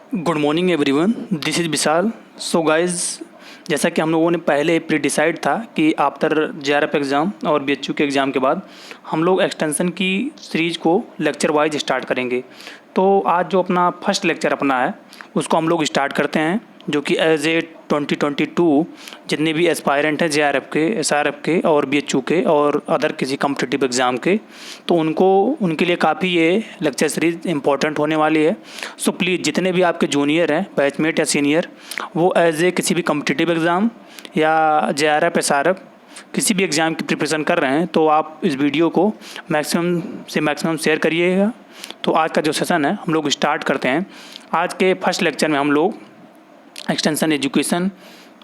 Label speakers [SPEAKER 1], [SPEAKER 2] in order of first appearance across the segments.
[SPEAKER 1] Good morning everyone, this is Vishal. So guys, जैसा कि हम लोगों ने पहले प्री डिसाइड था कि आफ्टर जेआरएफ एग्ज़ाम और बीएचयू के एग्ज़ाम के बाद हम लोग एक्सटेंशन की सीरीज़ को लेक्चर वाइज स्टार्ट करेंगे। तो आज जो अपना फर्स्ट लेक्चर अपना है उसको हम लोग स्टार्ट करते हैं, जो कि एज ए 2022 जितने भी एस्पायरेंट हैं जेआरएफ के, एसआरएफ के और बीएचयू के और अदर किसी कॉम्पिटिटिव एग्ज़ाम के, तो उनके लिए काफ़ी ये लेक्चर सीरीज़ इंपॉर्टेंट होने वाली है। सो प्लीज़ जितने भी आपके जूनियर हैं, बैचमेट या सीनियर, वो एज ए किसी भी कॉम्पिटिटिव एग्ज़ाम या जेआरएफ एसआरएफ किसी भी एग्ज़ाम की प्रिपरेशन कर रहे हैं तो आप इस वीडियो को मैक्सिमम से मैक्सिमम शेयर करिएगा। तो आज का जो सेशन है हम लोग स्टार्ट करते हैं। आज के फर्स्ट लेक्चर में हम लोग एक्सटेंशन एजुकेशन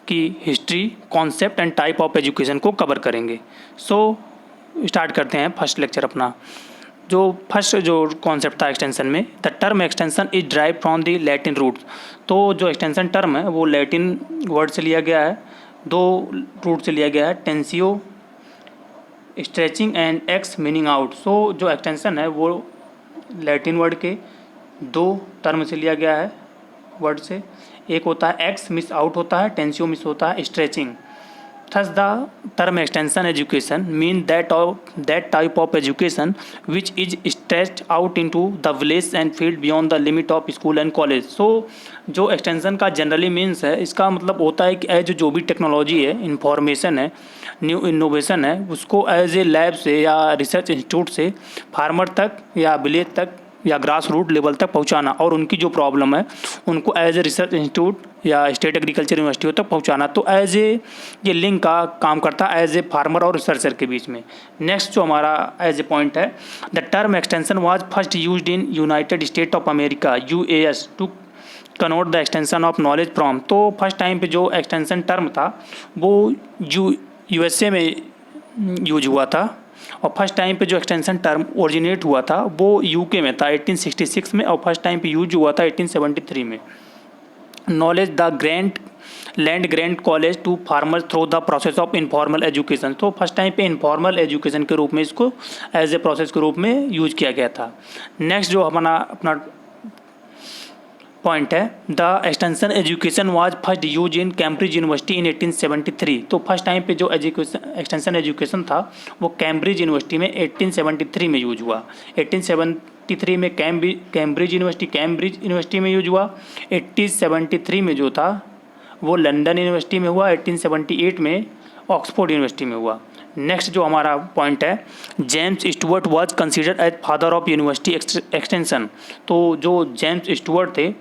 [SPEAKER 1] की history, concept and type of education को कवर करेंगे। सो स्टार्ट करते हैं फर्स्ट लेक्चर अपना। जो फर्स्ट जो कॉन्सेप्ट था एक्सटेंशन में, the term extension is drive from the Latin root. तो जो एक्सटेंशन टर्म है वो लैटिन वर्ड से लिया गया है, दो रूट से लिया गया है, टेंसियो stretching and ex meaning out. So जो एक्सटेंशन है वो लैटिन वर्ड के दो टर्म से लिया गया है वर्ड से। एक होता है एक्स, मिस आउट होता है, टेंसियो मिस होता है, stretching. Thus, the term extension education mean that type of education which is stretched out into the village and field beyond the limit of school and college. So, जो extension का generally means है, इसका मतलब होता है कि as जो भी टेक्नोलॉजी है, इंफॉर्मेशन है, न्यू इनोवेशन है, उसको एज ए लैब से या रिसर्च इंस्टीट्यूट से फार्मर तक या विलेज तक या ग्रास रूट लेवल तक पहुंचाना, और उनकी जो प्रॉब्लम है उनको एज ए रिसर्च इंस्टीट्यूट या स्टेट एग्रीकल्चर यूनिवर्सिटी तक पहुंचाना। तो एज ए ये लिंक का काम करता है एज ए फार्मर और रिसर्चर के बीच में। नेक्स्ट जो हमारा एज ए पॉइंट है, the term extension was first used in United State of America US to connote the extension of knowledge from. तो फर्स्ट टाइम पे जो एक्सटेंशन टर्म था वो यूएसए में यूज हुआ था, और फर्स्ट टाइम पे जो एक्सटेंशन टर्म ओरिजिनेट हुआ था वो यूके में था 1866 में, और फर्स्ट टाइम पे यूज हुआ था 1873 में। Knowledge the grand land grand college to farmers through the process of informal education. तो फर्स्ट टाइम पे इनफॉर्मल एजुकेशन के रूप में इसको एज ए प्रोसेस के रूप में यूज किया गया था। नेक्स्ट जो हमारा अपना पॉइंट है, the extension education was first use in Cambridge university in 1873। तो फर्स्ट टाइम पे जो एक्सटेंशन एजुकेशन था वो कैम्ब्रिज यूनिवर्सिटी में 1873 में यूज हुआ। 1873 में कैम्ब्रिज यूनिवर्सिटी में यूज हुआ। 1873 में जो था वो लंदन यूनिवर्सिटी में हुआ। 1878 में ऑक्सफोर्ड यूनिवर्सिटी में हुआ। नेक्स्ट जो हमारा पॉइंट है, James Stuart was considered as father of university extension. तो जो जेम्स स्टुअर्ट थे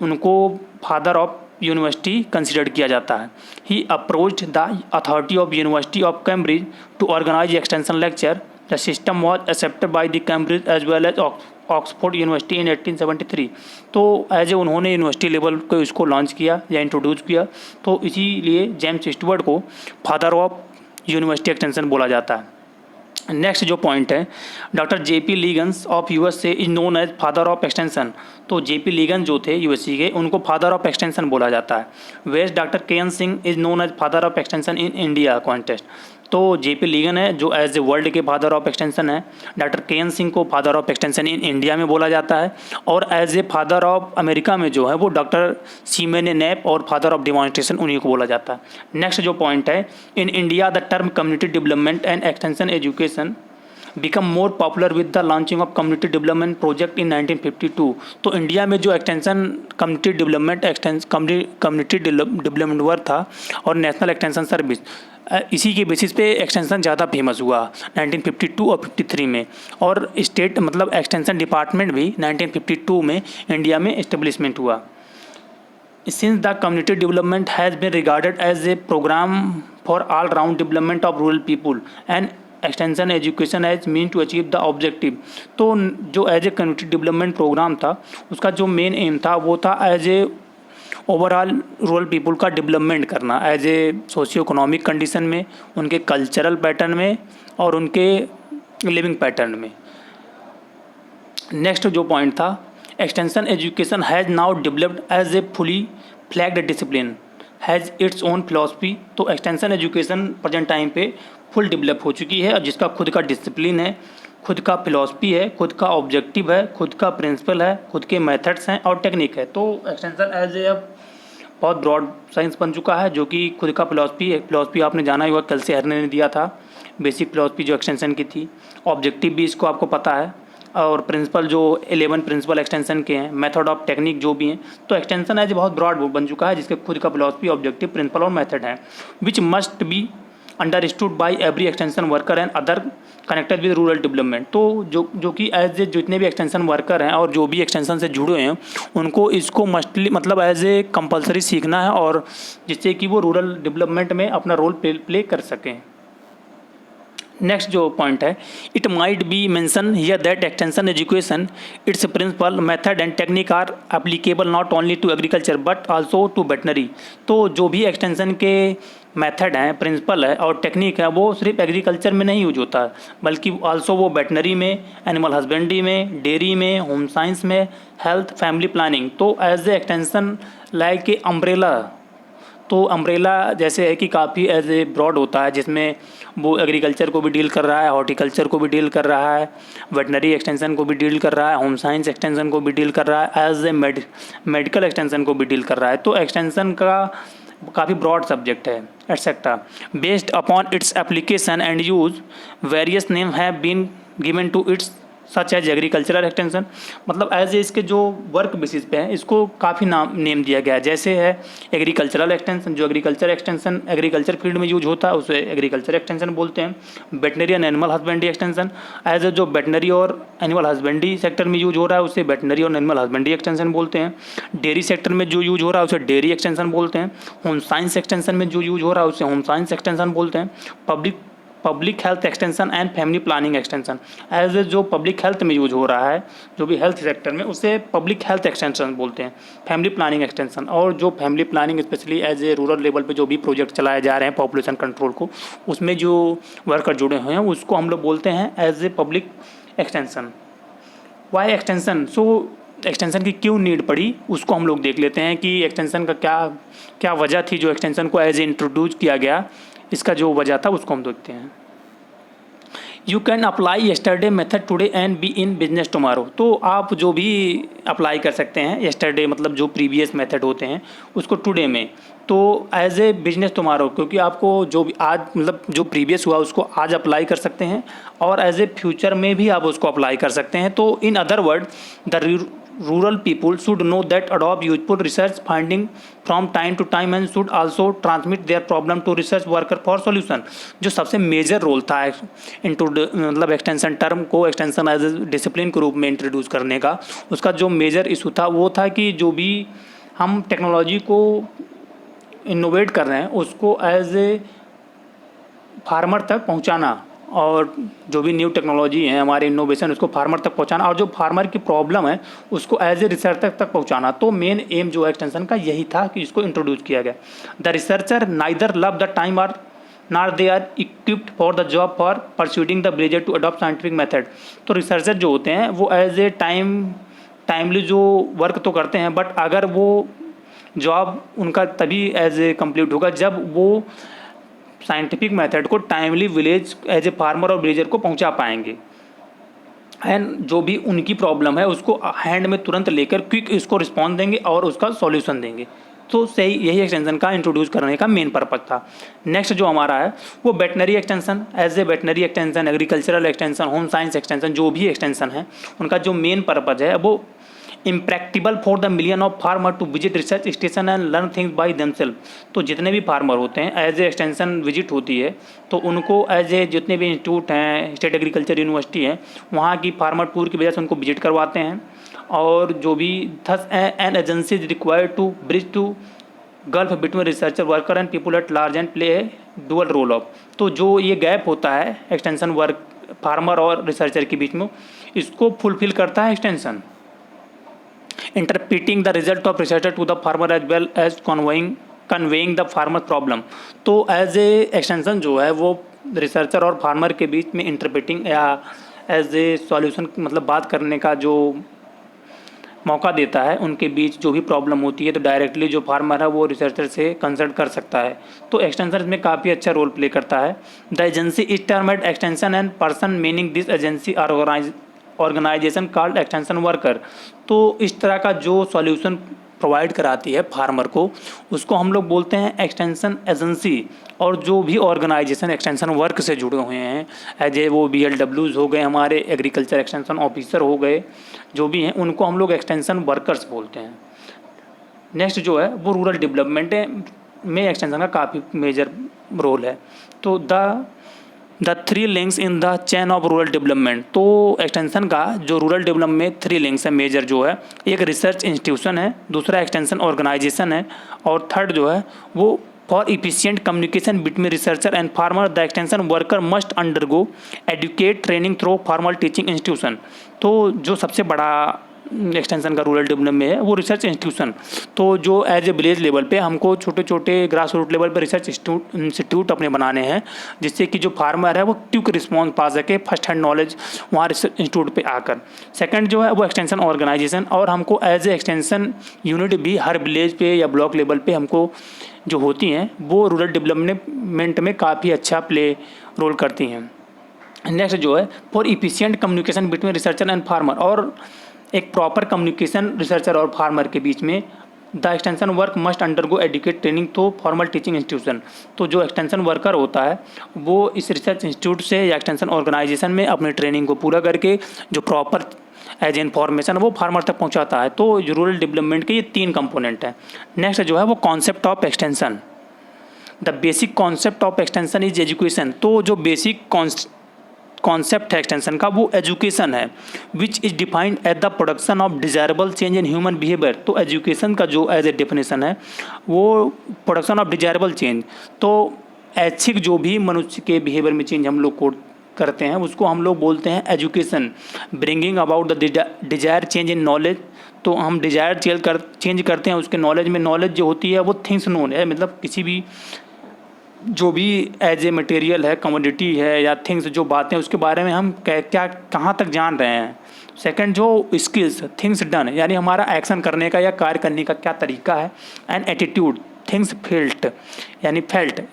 [SPEAKER 1] उनको फादर ऑफ यूनिवर्सिटी कंसीडर्ड किया जाता है। He approached the authority of university of Cambridge to organise extension lecture. The system was accepted by the Cambridge as well as Oxford university in 1873। तो as ए उन्होंने university level को इसको launch किया या introduce किया, तो इसीलिए जेम्स स्टुअर्ट को फादर ऑफ यूनिवर्सिटी एक्सटेंशन बोला जाता है। नेक्स्ट जो पॉइंट है, doctor J P Leagans of USA is known as father of extension. तो जेपी लीगन जो थे यूएसए के, उनको फादर ऑफ एक्सटेंशन बोला जाता है। वेस्ट डॉक्टर के N Singh is known as father of extension in India contest. तो जेपी लीगन है जो एज ए वर्ल्ड के फादर ऑफ एक्सटेंशन है। डॉक्टर के एन सिंह को father of extension in India में बोला जाता है, और as a father of America में जो है वो डॉक्टर सीमेन नैप और फादर ऑफ डिमॉन्स्ट्रेशन उन्हीं को बोला जाता है। नेक्स्ट जो पॉइंट है, in India the term community development and extension education become more popular with the launching of community development project in 1952। तो इंडिया में जो एक्सटेंशन कम्युनिटी डेवलपमेंट वर्क था और नेशनल एक्सटेंशन सर्विस, इसी के बेसिस पे एक्सटेंशन ज़्यादा फेमस हुआ 1952 और 53 में, और स्टेट मतलब एक्सटेंशन डिपार्टमेंट भी 1952 में इंडिया में इस्टेब्लिशमेंट हुआ। Since the community development has been regarded as a program for all-round development of rural people and extension education as mean to achieve the objective। तो जो as a community development programme था उसका जो main aim था वो था as a overall rural people का development करना, as a socio economic condition में, उनके कल्चरल पैटर्न में और उनके लिविंग पैटर्न में। नेक्स्ट जो पॉइंट था, extension education has now developed as a fully flagged discipline has its own philosophy. तो एक्सटेंशन एजुकेशन प्रेजेंट टाइम पे फुल डेवलप हो चुकी है और जिसका खुद का डिसिप्लिन है, खुद का फिलॉसफी है, खुद का ऑब्जेक्टिव है, खुद का प्रिंसिपल है, खुद के मेथड्स हैं और टेक्निक है। तो एक्सटेंशन एज ए बहुत ब्रॉड साइंस बन चुका है, जो कि खुद का फिलॉसफी है। फिलॉसफी आपने जाना ही होगा, कल से हरने ने दिया था बेसिक फिलॉसफी जो एक्सटेंशन की थी। ऑब्जेक्टिव भी इसको आपको पता है, और प्रिंसिपल जो 11 प्रिंसिपल एक्सटेंशन के हैं, मेथड ऑफ टेक्निक जो भी हैं। तो एक्सटेंशन एज बहुत ब्रॉड बन चुका है, जिसके खुद का फिलॉसफी, ऑब्जेक्टिव, प्रिंसिपल और मेथड है, which must be understood by every extension worker and other connected with rural development. तो जो कि एज ए जितने भी एक्सटेंशन वर्कर हैं और जो भी एक्सटेंशन से जुड़े हैं, उनको इसको मस्टली मतलब एज ए कंपलसरी सीखना है, और जिससे कि वो रूरल डेवलपमेंट में अपना रोल प्ले कर सकें। नेक्स्ट जो पॉइंट है, it might be mention here that extension education, its principle, method and technique are applicable not only to agriculture but also to veterinary. तो जो भी एक्सटेंशन के मेथड हैं, प्रिंसिपल है और टेक्निक है, वो सिर्फ एग्रीकल्चर में नहीं यूज होता है, बल्कि आल्सो वो वेटनरी में, एनिमल हस्बेंड्री में, डेयरी में, होम साइंस में, हेल्थ, फैमिली प्लानिंग। तो as a extension like a umbrella. तो अम्ब्रेला जैसे है कि काफ़ी एज ए ब्रॉड होता है, जिसमें वो एग्रीकल्चर को भी डील कर रहा है, हॉर्टिकल्चर को भी डील कर रहा है, वेटनरी एक्सटेंशन को भी डील कर रहा है, होम साइंस एक्सटेंशन को भी डील कर रहा है, एज ए मेडिकल एक्सटेंशन को भी डील कर रहा है। तो एक्सटेंशन का काफ़ी ब्रॉड सब्जेक्ट है etcetera. Based upon its application and use, various name have been given to its such as agricultural extension. मतलब एज ए इसके जो वर्क बेसिस पे है, इसको काफ़ी नेम दिया गया है। जैसे है एग्रीकल्चरल एक्सटेंशन, जो एग्रीकल्चर एक्सटेंशन एग्रीकल्चर फील्ड में यूज होता है उसे एग्रीकल्चर एक्सटेंशन बोलते हैं। Veterinary and animal husbandry extension, as a जो वेटनरी और एनिमल हस्बेंड्री सेक्टर में यूज हो रहा है उसे वेटनरी और एनिमल हस्बेंड्री एक्सटेंशन बोलते हैं। डेयरी सेक्टर में जो यूज हो रहा है उसे डेयरी एक्सटेंशन बोलते हैं। होम साइंस एक्सटेंशन में जो यूज हो रहा है उसे होम साइंस एक्सटेंशन बोलते हैं। Public health extension and family planning extension, as a जो पब्लिक हेल्थ में यूज हो रहा है, जो भी हेल्थ सेक्टर में, उसे पब्लिक हेल्थ एक्सटेंशन बोलते हैं। फैमिली प्लानिंग एक्सटेंशन, और जो family planning specially as a rural level पे जो भी प्रोजेक्ट चलाए जा रहे हैं पॉपुलेशन कंट्रोल को, उसमें जो वर्कर जुड़े हुए हैं उसको हम लोग बोलते हैं as a public extension. Why extension, so extension की क्यों नीड पड़ी उसको हम लोग देख लेते हैं कि एक्सटेंशन का क्या वजह थी जो एक्सटेंशन को एज ए इंट्रोड्यूस किया गया। इसका जो वजह था उसको हम देखते हैं। You can apply yesterday method today and be in business tomorrow. तो आप जो भी अप्लाई कर सकते हैं येस्टरडे, मतलब जो प्रीवियस मेथड होते हैं उसको टुडे में, तो एज ए बिजनेस टुमारो, क्योंकि आपको जो भी आज मतलब जो प्रीवियस हुआ उसको आज अप्लाई कर सकते हैं, और एज ए फ्यूचर में भी आप उसको अप्लाई कर सकते हैं। तो in other word, the rural people should know that adopt useful research finding from time to time and should also transmit their problem to research worker for solution। जो सबसे मेजर रोल था मतलब extension term को extension as ए discipline के रूप में introduce करने का, उसका जो मेजर इशू था वो था कि जो भी हम टेक्नोलॉजी को इनोवेट कर रहे हैं उसको एज ए फार्मर तक पहुंचाना, और जो भी न्यू टेक्नोलॉजी है हमारे इनोवेशन उसको फार्मर तक पहुंचाना, और जो फार्मर की प्रॉब्लम है उसको एज ए रिसर्चर तक पहुंचाना। तो मेन एम जो एक्सटेंशन का यही था कि इसको इंट्रोड्यूस किया गया। The researcher neither love the time or not they are equipped for the job for persuading the blazer to adopt scientific method. तो रिसर्चर जो होते हैं वो एज ए टाइमली जो वर्क तो करते हैं, बट अगर वो जॉब उनका तभी एज ए कंप्लीट होगा जब वो साइंटिफिक मेथड को timely village as a farmer और विलेजर को पहुंचा पाएंगे, एंड जो भी उनकी प्रॉब्लम है उसको हैंड में तुरंत लेकर क्विक इसको रिस्पॉन्स देंगे और उसका सॉल्यूशन देंगे। तो सही यही एक्सटेंशन का इंट्रोड्यूस करने का मेन पर्पज था। नेक्स्ट जो हमारा है वो veterinary extension, as a veterinary extension, agricultural extension, home science extension, जो भी एक्सटेंशन है उनका जो मेन पर्पज है वो impracticable for the million of farmer to visit research station and learn things by themselves. तो जितने भी फार्मर होते हैं एज ए एक्सटेंशन विजिट होती है, तो उनको एज ए जितने भी इंस्टीट्यूट हैं, स्टेट एग्रीकल्चर यूनिवर्सिटी है, वहाँ की फार्मर टूर की वजह से उनको विजिट करवाते हैं, और जो भी thus an agency is required to bridge to gulf between researcher worker and people at large and play a dual role of. तो जो ये गैप होता है एक्सटेंशन वर्क फार्मर और रिसर्चर के बीच में, इसको फुलफिल करता है extension. Interpreting the result of researcher to the farmer as well as conveying the farmer problem. तो एज ए एक्सटेंशन जो है वो रिसर्चर और फार्मर के बीच में इंटरप्रिटिंग या एज ए सॉल्यूशन मतलब बात करने का जो मौका देता है, उनके बीच जो भी प्रॉब्लम होती है तो डायरेक्टली जो फार्मर है वो रिसर्चर से कंसल्ट कर सकता है। तो एक्सटेंशन इसमें काफ़ी अच्छा रोल प्ले करता है। The agency is termed extension and person meaning this agency or organisation called extension worker. तो इस तरह का जो सॉल्यूशन प्रोवाइड कराती है फार्मर को, उसको हम लोग बोलते हैं एक्सटेंशन एजेंसी। और जो भी ऑर्गेनाइजेशन एक्सटेंशन वर्क से जुड़े हुए हैं, एज ए वो BLWs हो गए, हमारे एग्रीकल्चर एक्सटेंशन ऑफिसर हो गए, जो भी हैं उनको हम लोग एक्सटेंशन वर्कर्स बोलते हैं। नेक्स्ट जो है वो रूरल डेवलपमेंट में एक्सटेंशन का काफ़ी मेजर रोल है। तो the 3 links in the chain of rural development. तो एक्सटेंशन का जो रूरल डेवलपमेंट में 3 लिंक्स है मेजर जो है, एक रिसर्च इंस्टीट्यूशन है, दूसरा एक्सटेंशन ऑर्गेनाइजेशन है, और थर्ड जो है वो for efficient communication between researcher and farmer the extension worker must undergo educate training through formal teaching institution. तो जो सबसे बड़ा एक्सटेंशन का रूरल डेवलपमेंट में है वो रिसर्च इंस्टीट्यूशन। तो जो एज ए विलेज लेवल पे हमको छोटे छोटे ग्रास रूट लेवल पर रिसर्च इंस्टीट्यूट अपने बनाने हैं, जिससे कि जो फार्मर है वो क्विक रिस्पॉन्स पा सके, फर्स्ट हैंड नॉलेज वहाँ रिसर्च इंस्टीट्यूट पे आकर। सेकंड जो है वो एक्सटेंशन ऑर्गेनाइजेशन, और हमको एज ए एक्सटेंशन यूनिट भी हर विलेज पे या ब्लॉक लेवल पे हमको जो होती हैं वो रूरल डेवलपमेंट में काफ़ी अच्छा प्ले रोल करती हैं। नेक्स्ट जो है for efficient communication between researcher and farmer, और एक प्रॉपर कम्युनिकेशन रिसर्चर और फार्मर के बीच में the extension work must undergo educate training तो फॉर्मल टीचिंग इंस्टीट्यूशन। तो जो एक्सटेंशन वर्कर होता है वो इस रिसर्च इंस्टीट्यूट से या एक्सटेंशन ऑर्गेनाइजेशन में अपनी ट्रेनिंग को पूरा करके जो प्रॉपर एज इन्फॉर्मेशन वो फार्मर तक पहुंचाता है। तो रूरल डेवलपमेंट के ये 3 कंपोनेंट हैं। नेक्स्ट जो है वो concept of extension. The basic concept of extension is education. तो जो बेसिक कॉन्सेप्ट है एक्सटेंशन का वो एजुकेशन है, which is defined at the production of desirable change in human behaviour. तो एजुकेशन का जो एज ए डेफिनेशन है वो प्रोडक्शन ऑफ डिजायरेबल चेंज। तो ऐच्छिक जो भी मनुष्य के बिहेवियर में चेंज हम लोग को करते हैं उसको हम लोग बोलते हैं education. Bringing about the desire change in knowledge. तो हम डिजायर चेंज करते हैं उसके नॉलेज में। नॉलेज जो होती है वो थिंग्स नोन है, मतलब किसी भी जो भी एज ए मटेरियल है, कमोडिटी है या थिंग्स जो बातें उसके बारे में हम क्या कहाँ तक जान रहे हैं। सेकंड जो स्किल्स, थिंग्स डन, यानी हमारा एक्शन करने का या कार्य करने का क्या तरीका है। एंड एटीट्यूड, थिंग्स फेल्ट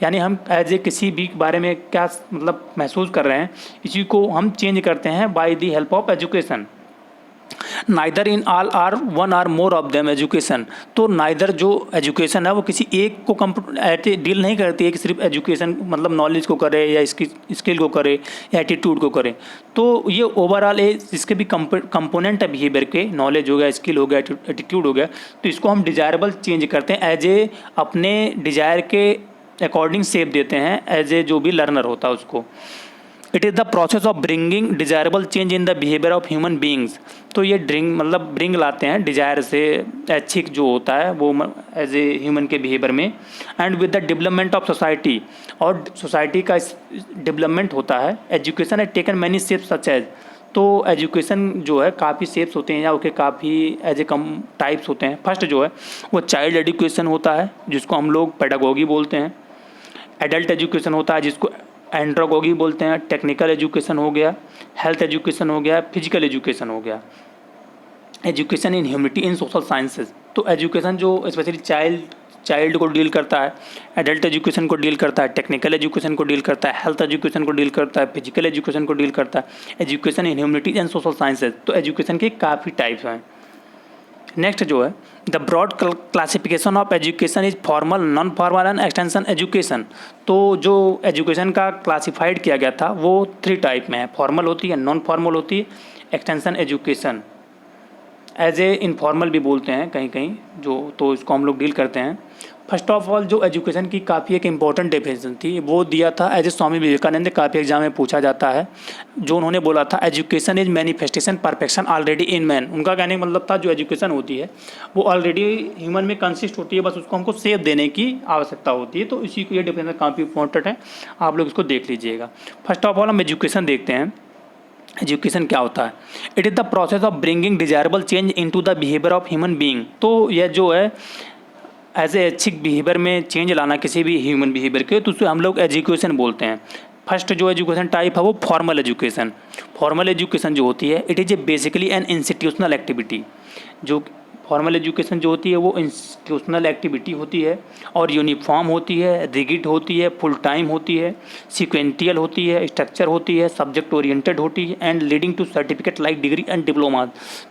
[SPEAKER 1] यानी हम एज ए किसी भी बारे में क्या मतलब महसूस कर रहे हैं, इसी को हम चेंज करते हैं by the help of education. Neither in all or one or more of them education. तो नाइदर जो एजुकेशन है वो किसी एक को डील नहीं करती है कि सिर्फ एजुकेशन मतलब नॉलेज को करे या इसकी स्किल को करे या एटीट्यूड को करे। तो ये ओवरऑल इसके भी कंपोनेंट है बिहेवियर के, नॉलेज हो गया, स्किल हो गया, एटीट्यूड हो गया। तो इसको हम डिजायरेबल चेंज करते हैं, एज ए अपने डिजायर के अकॉर्डिंग शेप देते हैं एज ए जो भी लर्नर होता है उसको। It is the process of bringing desirable change in the behaviour of human beings. तो ये ब्रिंग लाते हैं डिजायर से ऐच्छिक जो होता है वो एज ए ह्यूमन के बिहेवियर में। And with the development of society, और सोसाइटी का डेवलपमेंट होता है। एजुकेशन है taken many shapes such as. तो एजुकेशन जो है काफ़ी शेप्स होते हैं या उसके काफ़ी एज ए कम टाइप्स होते हैं। फर्स्ट जो है वो चाइल्ड एजुकेशन होता है जिसको हम लोग पेडागोगी बोलते हैं। एडल्ट एजुकेशन होता है जिसको एंड्रोगोगी बोलते हैं। टेक्निकल एजुकेशन हो गया, हेल्थ एजुकेशन हो गया, फिजिकल एजुकेशन हो गया। Education in humanity in social sciences. तो एजुकेशन जो स्पेशली चाइल्ड को डील करता है, एडल्ट एजुकेशन को डील करता है, टेक्निकल एजुकेशन को डील करता है, हेल्थ एजुकेशन को डील करता है, फिजिकल एजुकेशन को डील करता है। Education in humanity and social sciences. तो एजुकेशन के काफ़ी टाइप्स हैं। नेक्स्ट जो है the broad classification of education is formal, non formal and extension education. तो जो एजुकेशन का क्लासिफाइड किया गया था वो 3 टाइप में है, फॉर्मल होती है, नॉन फॉर्मल होती है, extension education. As a informal भी बोलते हैं कहीं कहीं जो, तो इसको हम लोग डील करते हैं। फर्स्ट ऑफ ऑल जो एजुकेशन की काफ़ी एक इम्पॉर्टेंट डेफिनेशन थी वो दिया था एज ए स्वामी विवेकानंद, काफ़ी एग्जाम में पूछा जाता है। जो उन्होंने बोला था education is manifestation perfection already in man. उनका कहने का मतलब था जो एजुकेशन होती है वो ऑलरेडी ह्यूमन में कंसिस्ट होती है, बस उसको हमको सेव देने की आवश्यकता होती है। तो इसी को ये डेफिनेशन काफ़ी इंपॉर्टेंट है, आप लोग इसको देख लीजिएगा। फर्स्ट ऑफ ऑल हम एजुकेशन देखते हैं। एजुकेशन क्या होता है? It is the process of bringing desirable change into the behaviour of human being. तो यह जो है एज ए ऐच्छिक बिहेवियर में चेंज लाना किसी भी ह्यूमन बिहेवियर के, तो उसे हम लोग एजुकेशन बोलते हैं। फर्स्ट जो एजुकेशन टाइप है वो फॉर्मल एजुकेशन। फॉर्मल एजुकेशन जो होती है it is A basically an institutional activity. जो फॉर्मल एजुकेशन जो होती है वो इंस्टीट्यूशनल एक्टिविटी होती है और यूनिफॉर्म होती है, रिगिड होती है, फुल टाइम होती है, सीक्वेंटियल होती है, स्ट्रक्चर होती है, सब्जेक्ट ओरिएंटेड होती है and leading to certificate like degree and diploma.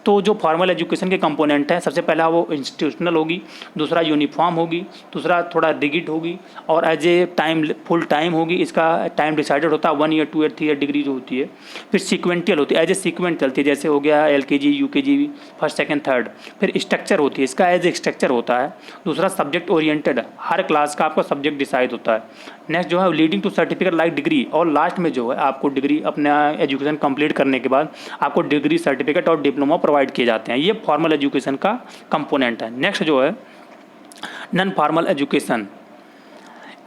[SPEAKER 1] तो जो फॉर्मल एजुकेशन के कंपोनेंट है, सबसे पहला वो इंस्टीट्यूशनल होगी, दूसरा यूनिफॉर्म होगी, दूसरा थोड़ा रिगिड होगी और as a time full time होगी। इसका टाइम डिसाइडेड होता है 1 ईयर 2 ईयर 3 ईयर डिग्री जो होती है। फिर सीक्वेंटियल होती है, एज ए सीक्वेंट चलती है, जैसे हो गया LKG UKG first second third. फिर स्ट्रक्चर होती है, इसका एज स्ट्रक्चर होता है। दूसरा सब्जेक्ट ओरिएंटेड, हर क्लास का आपका सब्जेक्ट डिसाइड होता है। नेक्स्ट जो है leading to certificate like degree, और लास्ट में जो है आपको डिग्री अपना एजुकेशन कंप्लीट करने के बाद आपको डिग्री सर्टिफिकेट और डिप्लोमा प्रोवाइड किए जाते हैं। ये फॉर्मल एजुकेशन का कंपोनेंट है। नेक्स्ट जो है non formal education,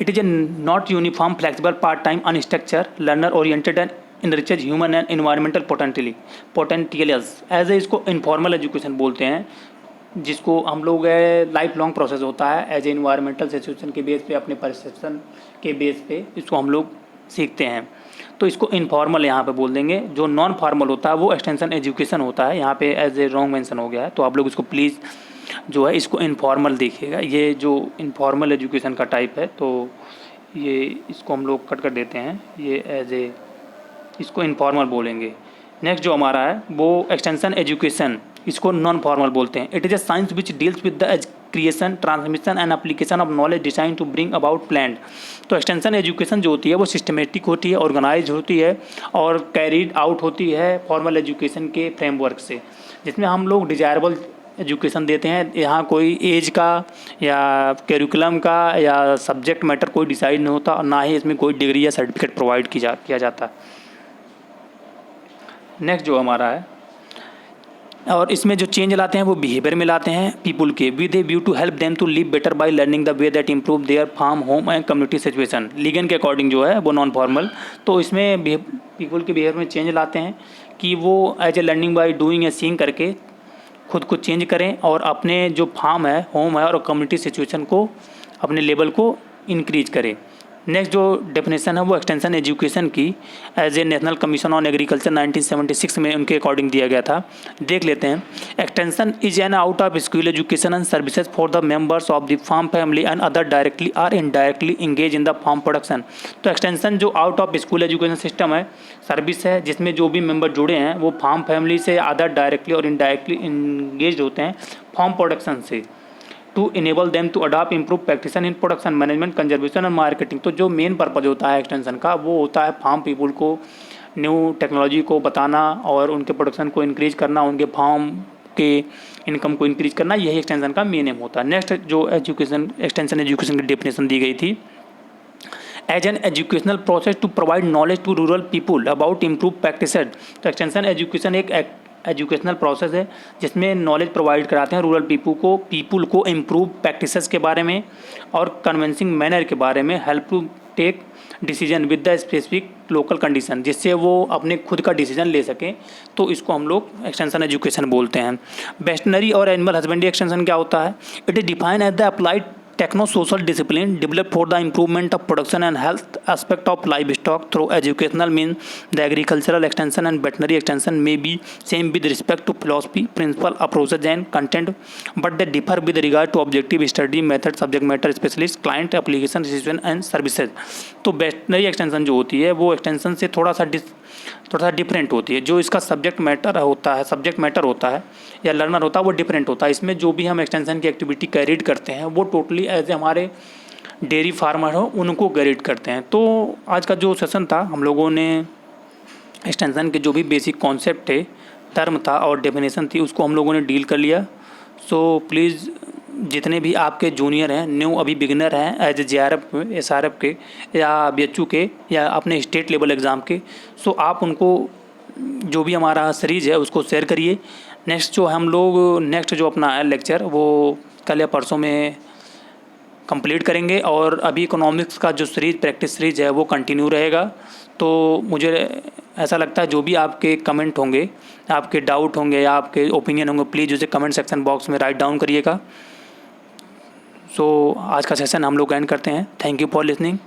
[SPEAKER 1] it is a not uniform flexible part time unstructured learner oriented and enriches human and environmental potentials. As a इसको इनफॉर्मल एजुकेशन बोलते हैं, जिसको हम लोग लाइफ लॉन्ग प्रोसेस होता है। एज ए इन्वायरमेंटल सिचुएशन के बेस पे, अपने परसेप्शन के बेस पे इसको हम लोग सीखते हैं, तो इसको इनफॉर्मल यहाँ पे बोल देंगे। जो नॉन फॉर्मल होता है वो एक्सटेंशन एजुकेशन होता है, यहाँ पे एज ए रॉन्ग मेंशन हो गया है, तो आप लोग इसको प्लीज़ जो है इसको इनफॉर्मल देखिएगा। ये जो इनफॉर्मल एजुकेशन का टाइप है, तो ये इसको हम लोग कट कर देते हैं, ये एज ए इसको इनफॉर्मल बोलेंगे। नेक्स्ट जो हमारा है वो एक्सटेंशन एजुकेशन, इसको नॉन फॉर्मल बोलते हैं। It is a science which deals with the creation transmission and application of knowledge design to bring about plan. तो एक्सटेंशन एजुकेशन जो होती है वो सिस्टमेटिक होती है, ऑर्गेनाइज होती है और कैरीड आउट होती है फॉर्मल एजुकेशन के फ्रेमवर्क से, जिसमें हम लोग डिजायरेबल एजुकेशन देते हैं। यहाँ कोई एज का या करिकुलम का या सब्जेक्ट मैटर कोई डिसाइड नहीं होता और ना ही इसमें कोई डिग्री या सर्टिफिकेट प्रोवाइड किया जाता है। नेक्स्ट जो हमारा है, और इसमें जो चेंज लाते हैं वो बिहेवियर में लाते हैं पीपुल के, with a view to help them to live better by learning the way that improve their farm home and community situation. Leagans के अकॉर्डिंग जो है वो नॉन फॉर्मल, तो इसमें पीपुल के बिहेवियर में चेंज लाते हैं कि वो as a learning by doing या सीइंग करके खुद को चेंज करें और अपने जो फार्म है, होम है और कम्युनिटी सिचुएशन को, अपने लेवल को इंक्रीज करें। नेक्स्ट जो डेफिनेशन है वो एक्सटेंशन एजुकेशन की as a national commission on agriculture 1976 में उनके अकॉर्डिंग दिया गया था। देख लेते हैं। Extension is an out of school education and services for the members of the farm family and other directly और indirectly engage in the farm production. तो एक्सटेंशन जो out of school education system है, service है, जिसमें जो भी member जुड़े हैं वो फार्म फैमिली से अदर डायरेक्टली और इनडायरेक्टली इंगेज होते हैं फार्म प्रोडक्शन से, to enable them to adopt improve practices in production management conservation और मार्केटिंग। तो जो मेन पर्पज होता है एक्सटेंशन का वो होता है फार्म पीपुल को न्यू टेक्नोलॉजी को बताना और उनके प्रोडक्शन को इंक्रीज करना, उनके फार्म के इनकम को इंक्रीज करना, यही एक्सटेंशन का मेन एम होता है। नेक्स्ट जो एक्सटेंशन एजुकेशन की डेफिनेशन दी गई थी, as an educational process to provide knowledge to rural people about improve practices. तो एक्सटेंशन एजुकेशन एक एजुकेशनल प्रोसेस है जिसमें नॉलेज प्रोवाइड कराते हैं रूरल पीपुल को इम्प्रूव प्रैक्टिसेस के बारे में और कन्विंसिंग मैनर के बारे में, help to take decision with the specific local condition, जिससे वो अपने खुद का डिसीजन ले सकें। तो इसको हम लोग एक्सटेंशन एजुकेशन बोलते हैं। वेटरनरी और एनिमल हस्बेंड्री एक्सटेंशन क्या होता है? It is defined as the applied techno-social discipline developed for the improvement of production and health aspect of livestock through educational means. The agricultural extension and veterinary extension may be same with respect to philosophy, principle, approaches and content, but they differ with regard to objective study method, subject matter specialist, client, application, decision and services. तो veterinary extension जो होती है वो extension से थोड़ा सा different होती है। जो इसका सब्जेक्ट मैटर होता है या लर्नर होता है वो डिफरेंट होता है। इसमें जो भी हम एक्सटेंशन की एक्टिविटी कैरिड करते हैं वो टोटली एज ए हमारे डेयरी फार्मर हो उनको कैरिड करते हैं। तो आज का जो सेशन था हम लोगों ने एक्सटेंशन के जो भी बेसिक कॉन्सेप्ट थे, टर्म था और डेफिनेशन थी, उसको हम लोगों ने डील कर लिया। सो प्लीज़ जितने भी आपके जूनियर हैं, न्यू अभी बिगिनर हैं एज ए JRF SRF के या BHU के या अपने स्टेट लेवल एग्ज़ाम के, सो आप उनको जो भी हमारा सीरीज़ है उसको शेयर करिए। नेक्स्ट जो अपना है लेक्चर वो कल या परसों में कंप्लीट करेंगे और अभी इकोनॉमिक्स का जो प्रैक्टिस सीरीज़ है वो कंटिन्यू रहेगा। तो मुझे ऐसा लगता है जो भी आपके कमेंट होंगे, आपके डाउट होंगे या आपके ओपिनियन होंगे, प्लीज़ उसे कमेंट सेक्शन बॉक्स में राइट डाउन करिएगा। सो आज का सेशन हम लोग एंड करते हैं। Thank you for listening.